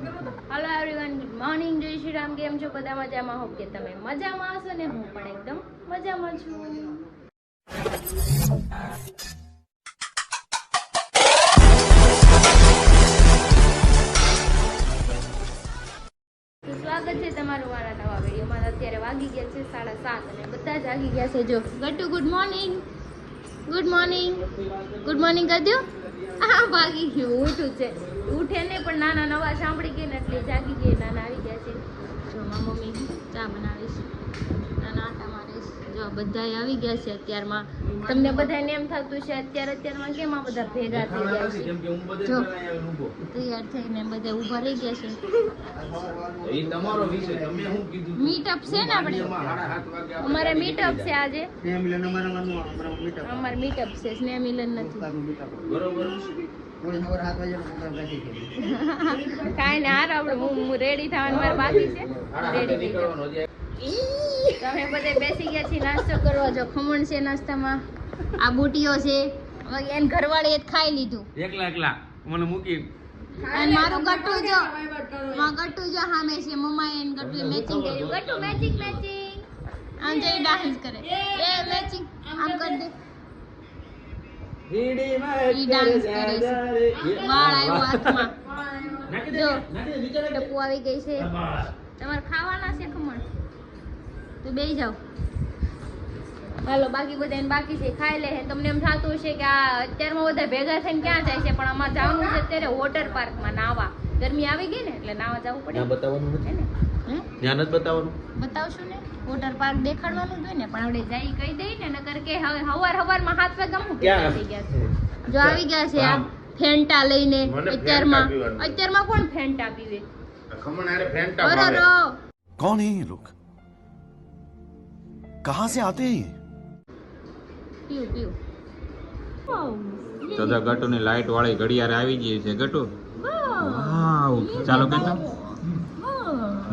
Hello everyone, good morning, જય શ્રી રામ. કેમ છો બધા? મજામાં? હોપ કે તમે મજામાં હશો ને હું પણ એકદમ મજામાં છું. સ્વાગત છે તમારું મારા નવા વિડીયોમાં. અત્યારે વાગી ગયા છે 7:30 અને બધા જ વાગી ગયા છે. જો Gattu good morning, good morning, good morning કરી દો. હા ભાગી ગયું, ઉઠું છે, ઉઠે ને પણ નાના નવા સાંભળી ગઈ ને એટલે જાગી ગઈ. નાના આવી ગયા છે. જો મારી મમ્મી ચા બનાવીશ, નાના આટા મારીશ. જો બધા આવી ગયા છે અત્યારમાં. તમને બધાને એમ થતું છે અત્યારમાં કેમ આ બધા ભેગા થઈ ગયા છે? જો તૈયાર થઈને બધા ઊભા રહી ગયા છે. મીટઅપ છે ને આપણે, અમારે મીટઅપ છે આજે. અમારે મીટઅપ છે, સ્નેહ મિલન નથી. કાંઈ ને હાર આપણે હું રેડી થવાનું મારે બાકી છે. રેડી થઈ જાવ. તમે બધે બેસી ગયા છીએ નાસ્તો કરવા. જો ખમણ છે નાસ્તામાં, આ બુટીઓ છે. એને ઘરવાળીએ ખાઈ લીધું એકલા મને મૂકી. અને મારું ગટ્ટુ જો, ગટ્ટુ જો સામે છે. મમ્માએ એને ગટ્ટુ મેચિંગ કર્યું. ગટ્ટુ મેચિંગ આમ જઈ ડાન્સ કરે. એ મેચિંગ આમ કરી દે. ઈ ડાન્સ કરે છે. વાળ આવ્યો હાથમાં. જો ટપુ આવી ગઈ છે. તમારે ખાવાના છે ખમણ તો બેસી જાઓ. હાલો, બાકી બધાને બાકી છે, ખાઈ લે. તમને એમ થતું હશે કે આ અત્યારમાં બધા ભેગા થઈને ક્યાં જાય છે, પણ અમારે જવાનું છે અત્યારે વોટર પાર્કમાં નાવા. ગરમી આવી ગઈ ને એટલે નાવા જવું પડે. બતાવવાનું નથી ને, ત્યાં નથી બતાવવાનું. બતાવશું ને, વોટર પાર્ક દેખાડવાનું જ હોય ને. પણ આપણે જઈ કહી દઈ ને, નકર કે હવે હવારમાં 7 વાગ્યા હું ભેગા થઈ ગયા છે. જો આવી ગયા છે આ ફેન્ટા લઈને. અત્યારમાં કોણ ફેન્ટા પીવે? ખમણ આરે ફેન્ટા ભાવે. कौन है ये लोग, कहां से आते हैं? પીવું તો ગટુ ની લાઈટ વાળી ઘડિયાળ આવી ગઈ છે. ગટુ વાવ, ચાલો કહેતો.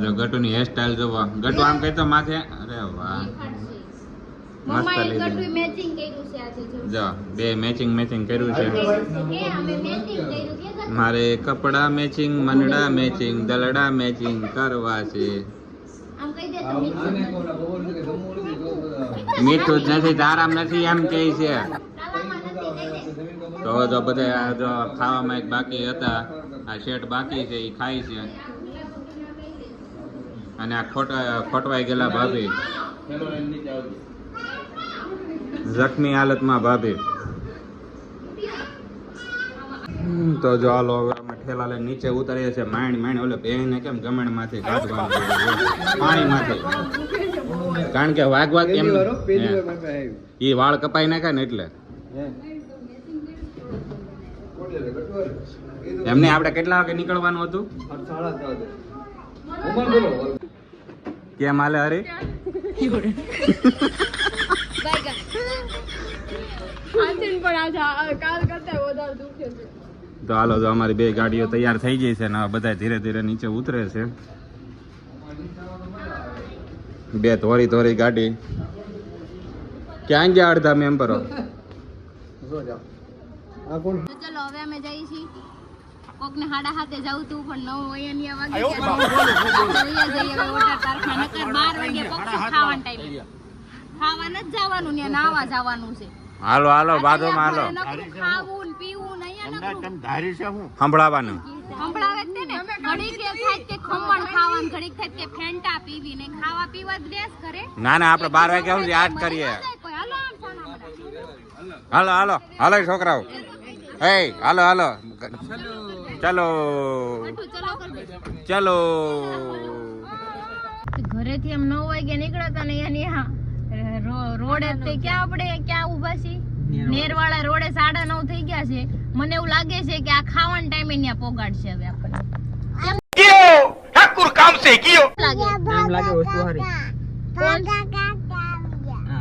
જો ગટુ ની હેર સ્ટાઈલ જોવા. ગટુ આમ કહેતો માથે. અરે વાહ, મમ્માએ ગટ્ટુ મેચિંગ કર્યું છે આજે. જો બે મેચિંગ કર્યું છે. કે અમે મેચિંગ કર્યું કે મારે કપડા મેચિંગ, મનડા મેચિંગ, દલડા મેચિંગ કરવા છે. આમ કહી દે તો મીઠું જ નથી, આરામ નથી એમ કહે છે. તાલામાં નથી. તો જો બધા જો ખાવામાં એક બાકી હતા, આ શેઠ બાકી છે, એ ખાય છે. અને આ ખોટવાઈ ગયેલા ભાભી, જખમી હાલતમાં ભાભી. તો જો હાલો હવે અમે ઠેલા લઈને નીચે ઉતરીએ છીએ. માંડ ઓલે બેને કેમ ગમણ માંથી કાઢવાનું પાણી માંથી, કારણ કે વાઘ કેમ એ વાળ કપાઈ નાખે ને એટલે. એમને આપણે કેટલા વાગે નીકળવાનું હતું? કેમ હાલે હરી? તો હાલો, જો અમારી બે ગાડીઓ તૈયાર થઈ ગઈ છે ને બધા ધીરે ધીરે નીચે ઉતરે છે. બે ધોરી ગાડી. ક્યાં ગયા અડધા મેમ્બરો? ચલો હવે અમે જઈએ છીએ. કોક ને 7:30 જવું તું પણ 9 વાગે ખાવાનું ટાઈમ. ખાવા નથી જવાનું ને, નાવા જવાનું છે. હાલો બાજુમાં હાલો. ખાવું ને પીવું ને અહીંયા સંભળાવાનું. સંભળાવે જ ને. ઘડીક એ થાય કે ખમણ ખાવાનું, ઘડીક થાય કે ફેન્ટા પીવી ને ખાવા પીવા જ દેશ કરે. ના આપણે 12 વાગ્યા સુધી યાદ કરીએ. હાલો છોકરાઓ. હે હાલો ચલો. ઘરેથી એમ 9 વાગે નીકળતા ને અહીંયા રોડે તે ક્યાં ઊભા છીએ? નેરવાળા રોડે 9:30 થઈ ગયા છે. મને એવું લાગે છે કે આ ખાવાના ટાઈમે ત્યાં પોગાડશે હવે આપણને.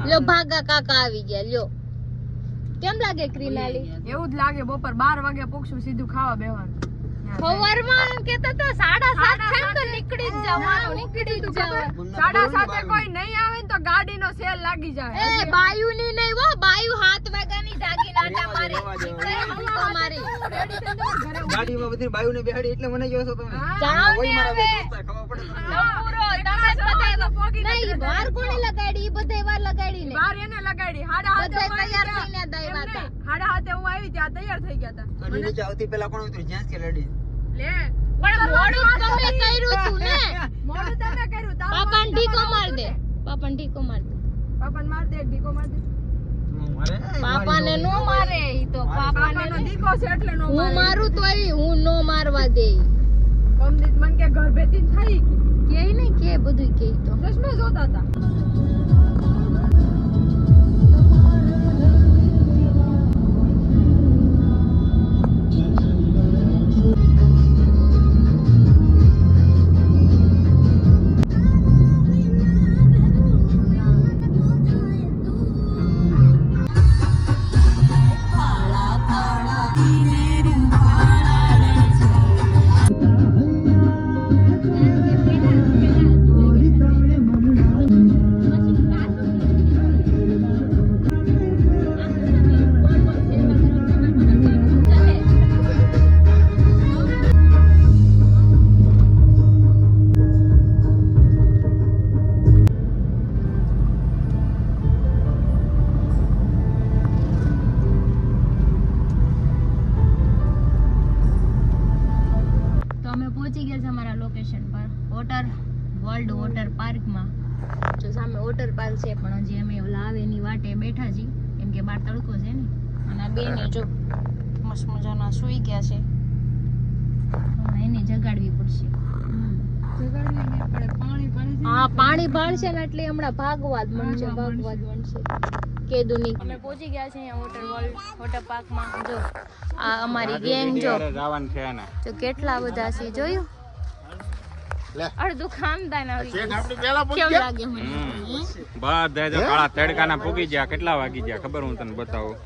લ્યો ભાગા કાકા આવી ગયા. લ્યો કેમ લાગે ક્રિનાલી? એવું જ લાગે. બપોર 12 વાગે પોક્ષું સીધું ખાવા બેવાનું. સવારમાં કેતા હતા 7:30 થાય તો નીકળી જ જવાનું, નીકળી જ જવાનું. 7:30 કોઈ નહીં આવે ને તો ગાડીનો સેલ લાગી જાય. એ બાયુ ની નહીં હો, બાયુ 7 વાગ્યાની જાગી નાટા મારે. તો મારે ગાડીમાં બધી બાયુ ને બેહાડી એટલે મને જોશો તમે. જાઓ કોઈ ને મારા હવે. દોસ્ત ખબર પડે તમને. પૂરો તમે જ બધાય નહીં વાર કોણે લગાડી, ઈ બધાય વાર લગાડી ને બાર એને લગાડી. 7:30 બધાય તૈયાર થઈને દઈવા હતા. 7:30 હું આવી ત્યાં તૈયાર થઈ ગયા હતા. ગાડી નીચે આવતી પહેલા કોણ ઉતરી? જ્યાં છે લેડી. લે પણ મોડું તમે કર્યું તું ને. મોડું તમે કર્યું. તાવ પાપાને ઢીકો માર દે, પાપાને ઢીકો માર દે. પાપાને માર દે, ઢીકો માર દે. મારે પાપાને નો મારે, ઈ તો પાપાનો પાપાને દીકો છે એટલે નો હું મારે. મારું તોય હું નો મારવા દે. કમદીત મન કે ઘર ભેતી થઈ કે ને કે બધું કે તો ચશ્મા જોતા હતા. વર્લ્ડ વોટર પાર્કમાં. જો સામે વોટર પાર્ક છે પણ હજી અમે ઓલા આવે એની વાટે બેઠા છીએ કેમ કે બહાર તડકો છે ને. અને આ બેને જો મસ્ત મજાના સૂઈ ગયા છે, એને જગાડવી પડશે. હા પાણી ભણશે ને એટલે હમણાં ભાગવા જ બનશે, ભાગવા જ બનશે. કેદુની અમે પહોંચી ગયા છે અહીંયા વોટર પાર્કમાં. જો આ અમારી ગેંગ જો જવાનું છે ને. જો કેટલા બધા છે જોયું. અડધું ખાનદાન આવી ગયું. કેવું લાગે મને? બધા જો કાળા તડકાના પૂગી ગયા. કેટલા વાગી ગયા ખબર? હું તને બતાવું.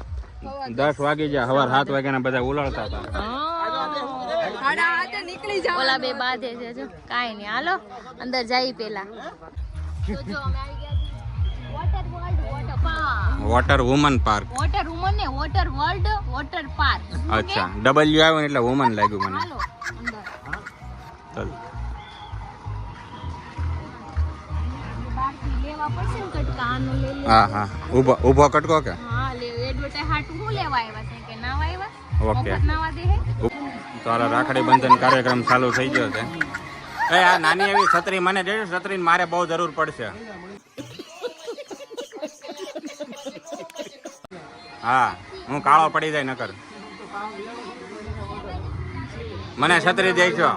10 વાગી ગયા. સવાર 7 વાગ્યાના બધા ઉલાળતા હતા. નીકળી જાવ. ઓલા બે બાધે છે જો. કાઈ નહીં, હાલો અંદર જઈ પેલા. તો જો અમે આવી ગયા છીએ water world water park. Water woman park. Water woman ને વોટર વર્લ્ડ વોટર પાર્ક. અચ્છા, ડબલ્યુ આવ્યું ને એટલે વુમન લાગ્યું મને. હાલો અંદર. ચાલ. બહારથી લેવા પડશે ને કટકા. આનું લઈ લે. હા હા, ઊભો કટકો કે? હા લે. એડવર્ટાઈઝ હાટું હું લેવા આવ્યા છે કે નાવા આવ્યા? ઓકે. મફત નાવા દે હે. તો હાલો, રાખડી બંધન કાર્યક્રમ ચાલુ થઈ ગયો છે. એ આ નાની એવી છત્રી મને દેજો. છત્રી મારે બહુ જરૂર પડશે. હા, હું કાળો પડી જાય નકર. મને છત્રી દેજો.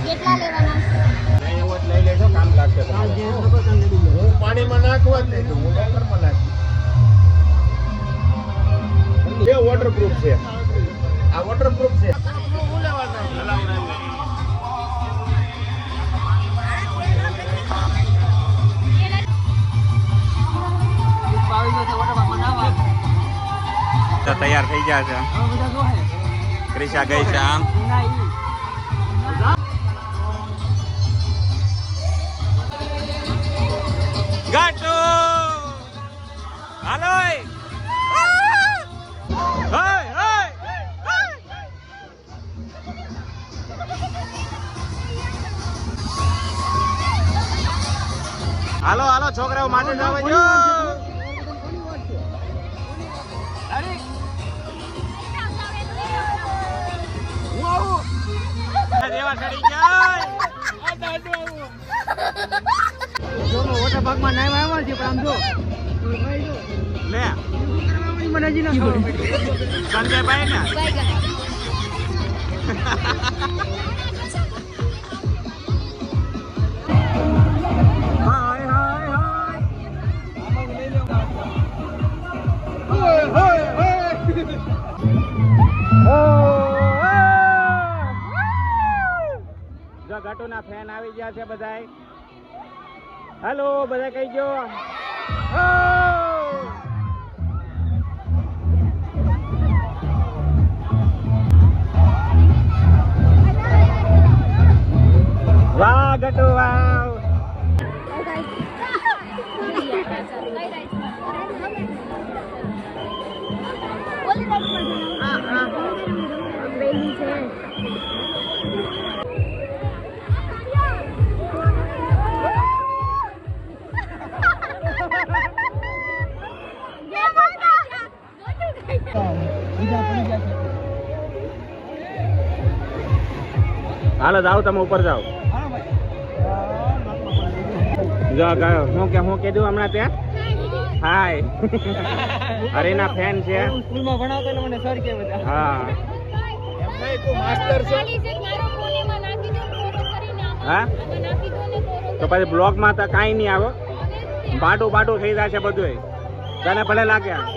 કેટલા લેવાના? લઈ લેજો, કામ લાગશે. હું પાણીમાં નાખવા જ નહીં, હું વોટરમાં નાખી. એ વોટરપ્રૂફ છે. આ વોટરપ્રૂફ છે. તો તૈયાર થઈ ગયા છે. ક્રિશા ગઈ છે આમ. ગાટુ હાલો. હાલો હાલો છોકરાઓ માટે જાવ જો. દેવા ચડી જાય. વોટર પાર્કમાં નામ આવ્યા છે પણ આમ જો લે મને હજી ના ખબર પડી. સંજયભાઈ ને ગટુના ફેન આવી ગયા છે બધાય. હેલો બધા કઈ ગયો. વાહ ગટુ વાહ. હાલો જાઓ તમે ઉપર જાઓ. જો ગયો હું કીધું હમણાં ત્યાં હાય. હરીના ફેન છે. સ્કૂલમાં ભણાવતો એટલે મને સર કે બધા. હા તું માસ્ટર છો. હા તો પછી બ્લોગમાં તો કાંઈ નહીં આવો. બાટું થઈ જાય છે બધું. તને ભલે લાગ્યા.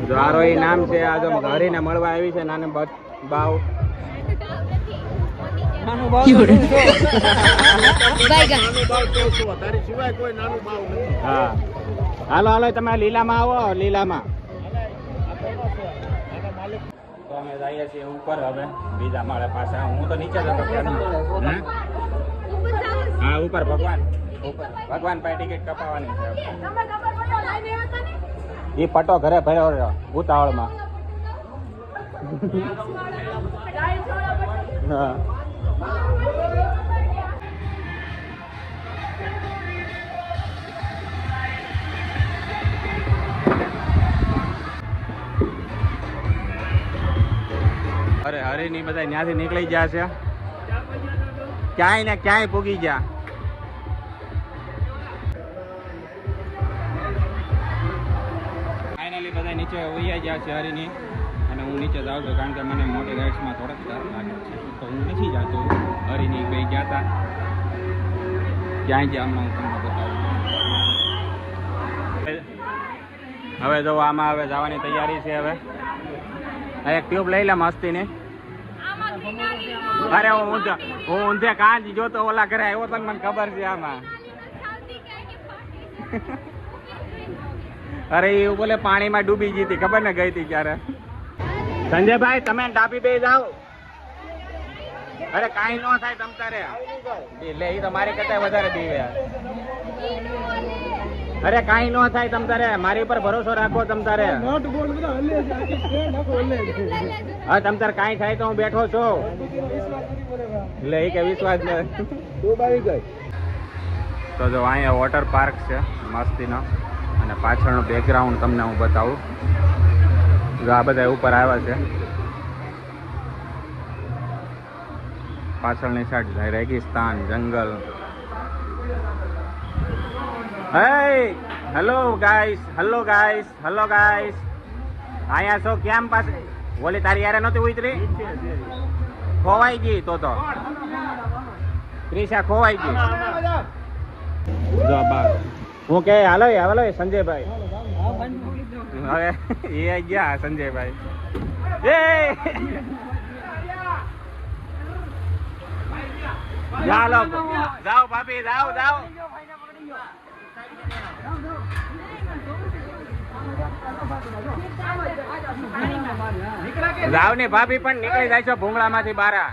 જો આરો એ નામ છે. આ જો હરીને મળવા આવી છે નાને બાવ. નાનું બાવ તારી સિવાય કોઈ નાનું બાવ નથી. હા હાલો તમે લીલામાં આવો. લીલામાં તો અમે જઈએ છીએ ઉપર હવે બીજા માળે પાછા. હું તો નીચે જ હતો. હા ઉપર ભગવાન પાસે ટિકિટ કપાવવાની છે. એ પટો ઘરે ભર્યો રહ્યો ઉતાવળમાં. હા અરે હરીની બધા ત્યાંથી નીકળી ગયા છે. ક્યાંય ને ક્યાંય પૂગી ગયા. ફાઇનલી બધા નીચે ઉઈ ગયા છે હરીની. અને હું નીચે જાઉં છું કારણ કે મને મોટી રાઇડ્સમાં થોડોક ડર લાગે છે. તો હું નથી જતો. હરીની ગઈ ગયા હતા ક્યાંય ગયા હમણાં હું તમને બતાવું. હવે જો આમાં હવે જવાની તૈયારી છે. હવે એક ટ્યુબ લઈ લે મસ્તીની. અરે હું ઊંધે કાં જ જોતો ઓલા ઘરે આવ્યો તો મને ખબર છે આમાં. અરે એ બોલે પાણીમાં ડૂબી ગઈ હતી ખબર ને ગઈ હતી ક્યારે. સંજયભાઈ તમે ડાબી બે જાઓ. અરે કાંઈ ન થાય તમ તારે. એટલે એ તો મારી કરતા વધારે દીવે. અરે કાંઈ ન થાય તમ તારે. મારી પર ભરોસો રાખો તમ તારે. હા તમ તારે કાંઈ થાય તો હું બેઠો છું. એટલે એ કે વિશ્વાસ નહીં. તો જો અહીંયા વોટર પાર્ક છે મસ્તીનો. અને પાછળનું બેકગ્રાઉન્ડ તમને હું બતાવું. જો આ બધા ઉપર આવ્યા છે. પાછળની સાઈડ રેગિસ્તાન જંગલ. Hello guys. અહીંયા છો કેમ પાસે ઓલી તારી યારે નહોતી ઉતરી. ખોવાઈ ગઈ તો ત્રિષા ખોવાઈ ગઈ. જો બાર હું કે હાલો સંજયભાઈ. હવે એ ગયા સંજયભાઈ. ચાલો જાઓ ભાભી જાઓ. જાવ ને ભાભી પણ નીકળી જાય છે ભૂંગળામાંથી બારા.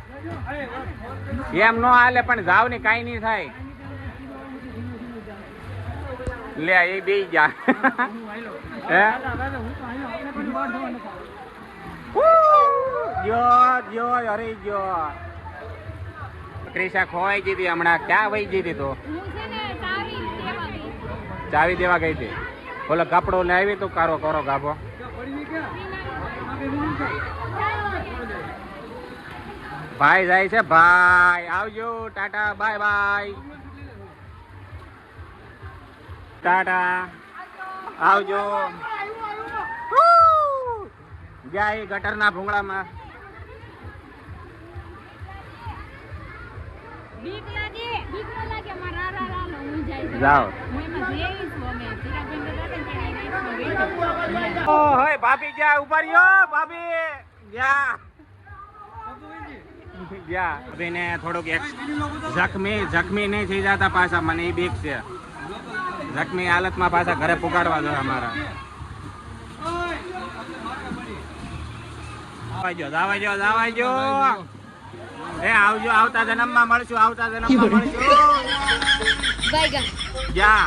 એમ નો હાલે પણ જાવ ને કાઈ નહીં થાય. લે એ બે જા. અરે જો ક્રિશા ખોવાઈ ગઈ હતી હમણાં. ક્યાં વહી ગઈ હતી તો ચાવી દેવા ગઈ હતી. બોલો કપડો ને આવી તું કારો ગાભો. ભાઈ જાય છે. ભાઈ આવજો. Tata bye bye. ટાટા આવજો. જાય ગટરના ભૂંગળામાં. જાઓ. ઓય ભાભી જા ઉપર યો ભાભી જા. ભાઈને થોડુંક જખમી નહીં થઈ જતા પાછા. મને એ બીક છે. જખમી હાલતમાં પાછા ઘરે પુકારવા જોઈએ અમારા. જાવાજો. એ આવજો, આવતા જન્મમાં મળશું, આવતા જન્મમાં મળશું. બાય જા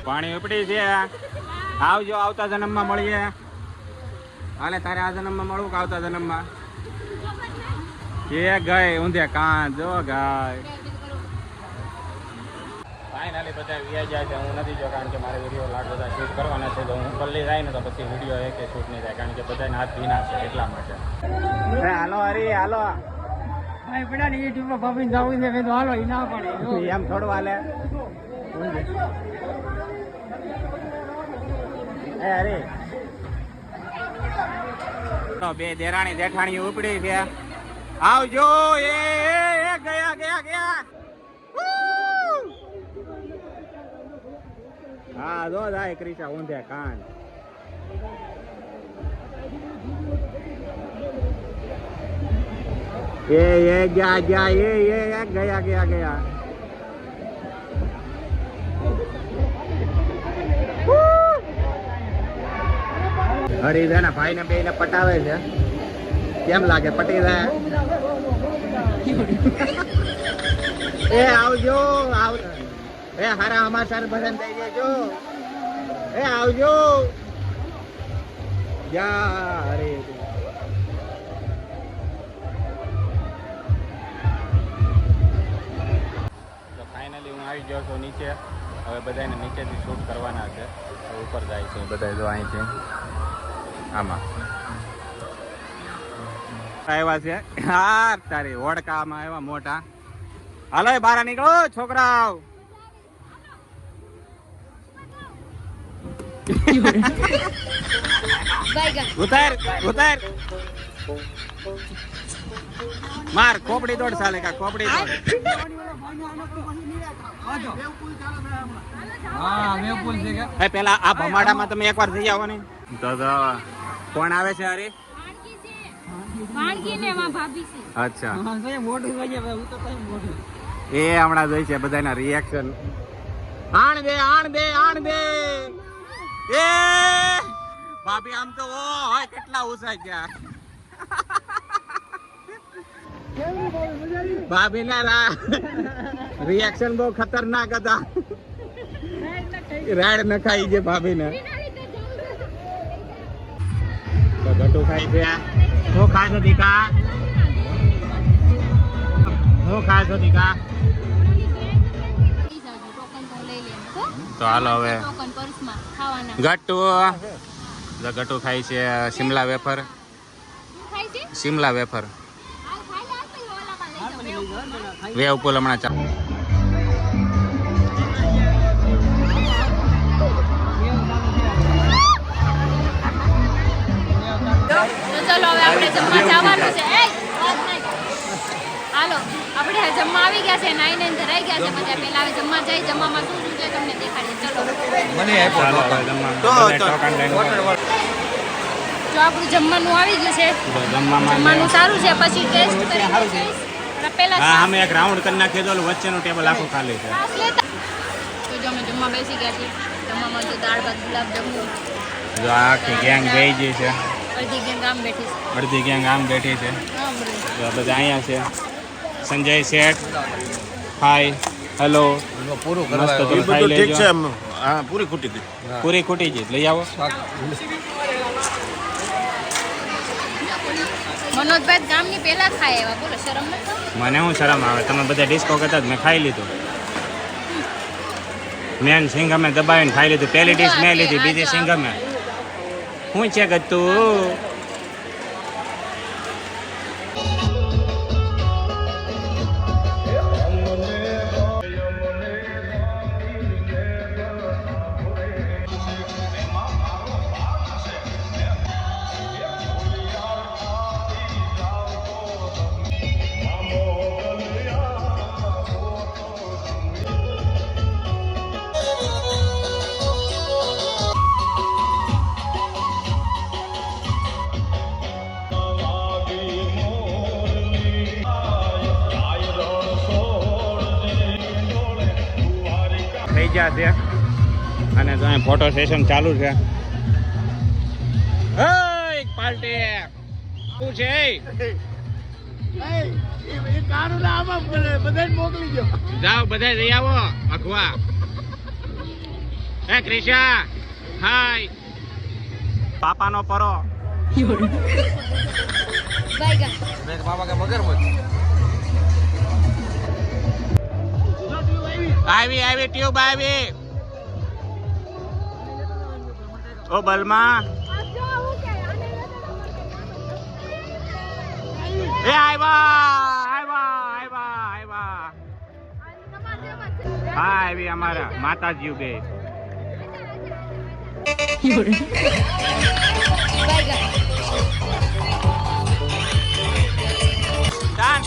પાણી ઉપડી છે. આવજો, આવતા જન્મમાં મળીએ. હાલે તારે આ જન્મમાં મળવું કે આવતા જન્મમાં? એ ગઈ ઊંધે કાન જો ગાય. ફાઇનલી બધા વ્યા જાય છે. હું નથી જો, કારણ કે મારે વિડીયો લાગ બધા શૂટ કરવાના છે. તો હું પલ્લી જાય ને તો પછી વિડીયો એક શૂટ નહીં થાય, કારણ કે બધાને હાથ ભીના છે એટલા માટે. હાલો હરી હાલો. ભાઈ પેલા ને યુટ્યુબ પર ભાભી જાવું છે મેં તો હાલો ઈ ના પડે એમ થોડું હાલે. એ હરી તો બે દેરાણી જેઠાણી ઉપડી છે. આવજો. એ ગયા ગયા ગયા. હા જો જાય ક્રિશા ઊંધે કાન. એ ગયા ગયા. એ ગયા ગયા ગયા. હરી છે ને ભાઈ ને બે ને પટાવે છે. કેમ લાગે પટી જાય? એ આવજો આવ. એ હારા અમાર સર ભજન થઈ જજો. એ આવજો. યા હરે. તો ફાઇનલી હું આવી ગયો છું નીચે. હવે બધાને નીચેથી શૂટ કરવાના છે. તો ઉપર જાય છે બધા જો અહીંથી આમાં આવ્યા છે. હા તારી ઓળખામાં આવ્યા મોટા. હાલો બહાર નીકળો છોકરાઓ. ઉતાર ઉતાર. માર ખોપડી દોડ સાલે કા ખોપડી દોડ. હા વેપુલ છે કે હે પેલા આ ભમાડામાં તમે એકવાર જઈ આવો ને. તો કોણ આવે છે હરી? વાણકી ને માં ભાભી છે. અચ્છા હા તો મોટું થઈ જાય હું તો કઈ મોટું એ હમણાં જોઈ છે બધાના રિએક્શન. આણ દે આણ દે આણ દે. એ ભાભી આમ તો હોય કેટલા ઉસાઈ ગયા. ભાભી ના રિએક્શન બહુ ખતરનાક હતા. રાડ ન ખાઈ છે ભાભી ને. ગટુ ખાઈ છે. હું ખાશો દીકા? હું ખાશો દીકા? તો હાલો હવે ગટ્ટુ. ગટ્ટુ ખાય છે શિમલા વેફર. શિમલા વેફર વેવ પુલ હમણાં ચા. ચલો હવે આપણે જમવા જવાનું છે. હાલો આપણે જમવા આવી ગયા છે. નાઈને ધરાઈ ગયા છે બધા. પહેલા હવે જમવા જઈ. જમવામાં શું શું છે તમને દેખાડીએ. ચલો જો આપણું જમવાનું આવી ગયું છે. જમવાનું સારું છે. પછી ટેસ્ટ કરી પહેલા હા અમે એક રાઉન્ડ કરી નાખીએ તો વચ્ચેનું ટેબલ આખું ખાલી છે. તો જો અમે જમવા બેસી ગયા છીએ. જમવામાં તો દાળ ભાત ગુલાબ જાંબુ. જો આખી ગેંગ બેહી ગઈ છે. અડધી ગેંગ આમ બેઠી છે. અડધી ગેંગ આમ બેઠી છે. હા બરોબર. જો બધા અહીંયા છે. સંજય શેઠ હાય હેલો. પૂરું મસ્ત તો એ ખાઈ બધું ઠીક છે લેજો. એમ. હા પૂરી ખૂટી ગઈ. પૂરી ખૂટી ગઈ લઈ આવો. મનોજભાઈ ગામની પહેલા ખાય એવા બોલો શરમ નથી. મને શું શરમ આવે? તમે બધા ડિસ્કો કરતા જ મેં ખાઈ લીધું. મેન સિંગ અમે દબાવીને ખાઈ લીધું. પહેલી ડીશ મેં લીધી, બીજી સિંગ અમે. શું છે ગતું? થઈ ગયા છે અને તો અહીં ફોટો સેશન ચાલુ છે. પાર્ટી શું છે એ કારું ના આમાં બધા મોકલી દો. જાઓ બધા જઈ આવો અખવા. એ ક્રિશા હાય પાપાનો પરો. બાબા કે મગરમચ્છ આવી ટ્યુબ આવી. ઓ બલમા એ આવ્યા. હા આવી અમારા માતાજી બે. Done.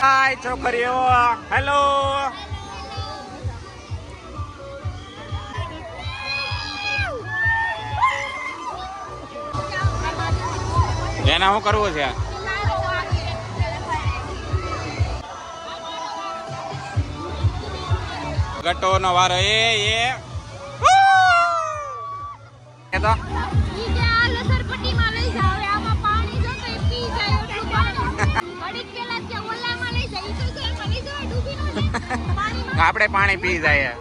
હાય છોકરીઓ, હેલો. એના શું કરવું છે? ગટો નો વારો. એ તો આપણે પાણી પી જાય.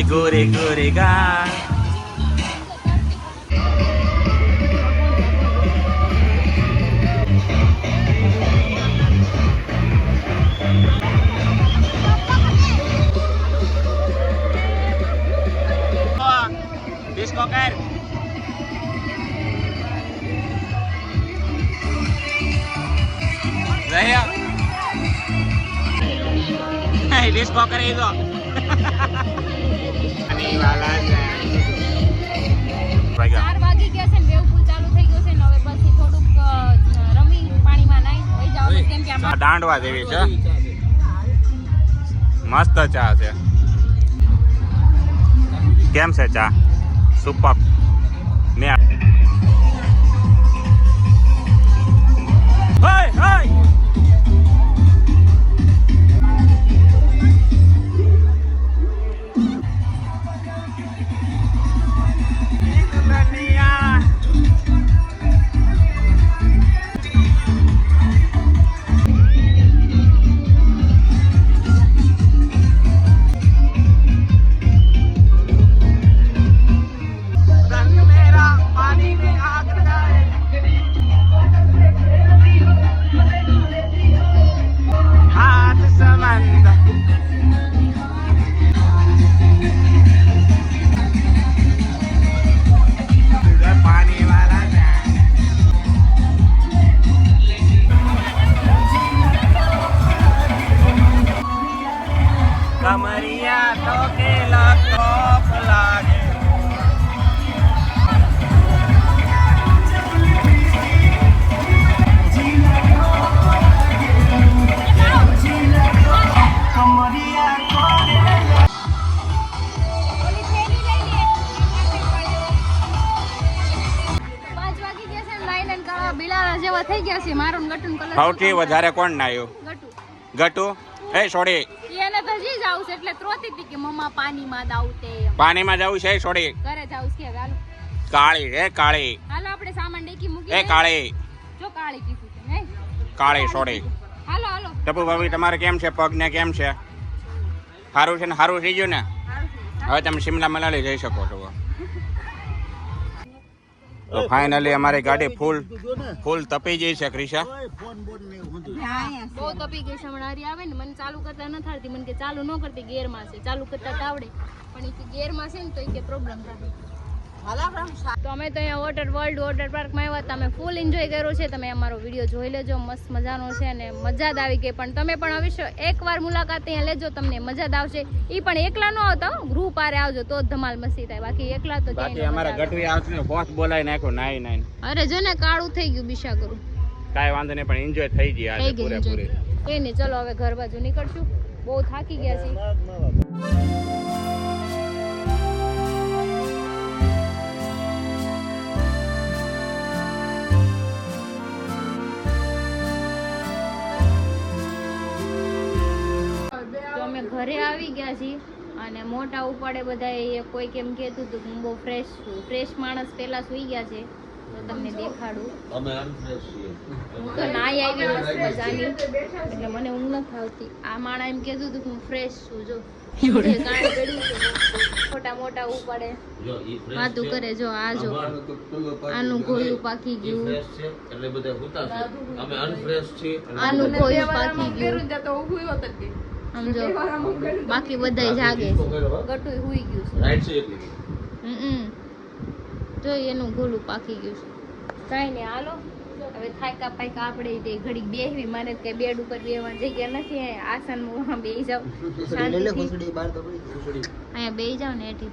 ગોરે ગોરે ગા. ડિસ્કો કર. ડિસ્કો કરી દો. 4 વાગી ગયા છે ને વેવ પુલ ચાલુ થઈ ગયો છે ને હવે બસ થોડુંક રમી પાણીમાં નાઈ વઈ જાવ કેમ કે આમાં દાંડવા જેવી છે. મસ્ત ચા છે. કેમ છે ચા? સુપર. મે હાય હાય. કમરિયા તો કેલા ટોપ લાગે. બિલાડા જેવા થઈ ગયા છે. મારું ગટુન કલર સૌથી વધારે કોણ નાયું? ગટુ. એ છોડી એને તો જી જાવ છે એટલે ત્રોતી હતી કે મમ્મા પાણીમાં દાવ તે પાણીમાં જવું છે. છોડી ઘરે જાવ છે. હાલો કાળી રે કાળી. હાલો આપણે સામાન ડેકી મૂકી એ કાળી જો કાળી કીધું છે નહીં કાળી છોડી. હાલો હાલો ટપુ ભાભી તમારે કેમ છે? પગ ને કેમ છે? સારું છે ને? સારું થઈ ગયું ને? હવે તમે શિમલા મનાલી જઈ શકો છો. તો ફાઇનલી અમારી ગાડી ફૂલ તપી ગઈ છે. ક્રિશા બહુ તપી ગઈ છે. હમણાં હારી આવે ને મને ચાલુ કરતા ન થાતી. મને કે ચાલુ ન કરતી ગેરમાં છે. ચાલુ કરતા આવડે પણ એ ગેરમાં છે ને તો એ કે પ્રોબ્લેમ થાય. તો અમે તો અહીંયા વોટર પાર્કમાં આવ્યા હતા. અમે ફૂલ એન્જોય કર્યો છે. તમે અમારો વિડીયો જોઈ લેજો. મસ્ત મજાનો છે અને મજા જ આવી ગઈ. પણ તમે પણ અવશ્ય એકવાર મુલાકાત અહીંયા લેજો. તમને મજા જ આવશે. એ પણ એકલા ન આવતા, ગ્રુપ આરે આવજો તો જ ધમાલ મસ્તી થાય. બાકી એકલા તો બાકી અમારા ગટવી આવશે બોસ બોલાવી નાખ્યો. નાઈ અરે જો ને કાળું થઈ ગયું. બિશા કરું કાંઈ વાંધો નહીં પણ એન્જોય થઈ ગઈ આજે પૂરેપૂરી. એ નહીં. ચલો હવે ઘર બાજુ નીકળશું. બહુ થાકી ગયા છીએ. તો અમે ઘરે આવી ગયા છીએ અને મોટા ઉપાડે બધા કોઈ કેમ કહેતું હતું કે હું બહુ ફ્રેશ છું. ફ્રેશ માણસ પહેલા સુઈ ગયા છે તો તમને દેખાડું. હું તો નાઈ આવી મસ્ત મજાની એટલે મને ઊંઘ નથી આવતી. આ માણા એમ કહેતું હતું કે હું ફ્રેશ છું. જો જે કાંઈ પડ્યું છે મોટા મોટા ઉપાડે વાતું કરે. જો આ જો આનું ગોયું પાકી ગયું, આનું ગોયું પાકી ગયું. સમજો બાકી બધા જાગે છે. ગટુય હુઈ ગયું છે. જો એનું ગોલું પાકી ગયું છે. કાંઈ નહીં, હાલો હવે થાયકા પાયકા આપણે તે ઘડીક બેહવી. મારે કઈ બેડ ઉપર બેહવાની જગ્યા નથી. આસનમાં બેહી જાવ શાંતિથી. અહીંયા બેહી જાવ ને એથી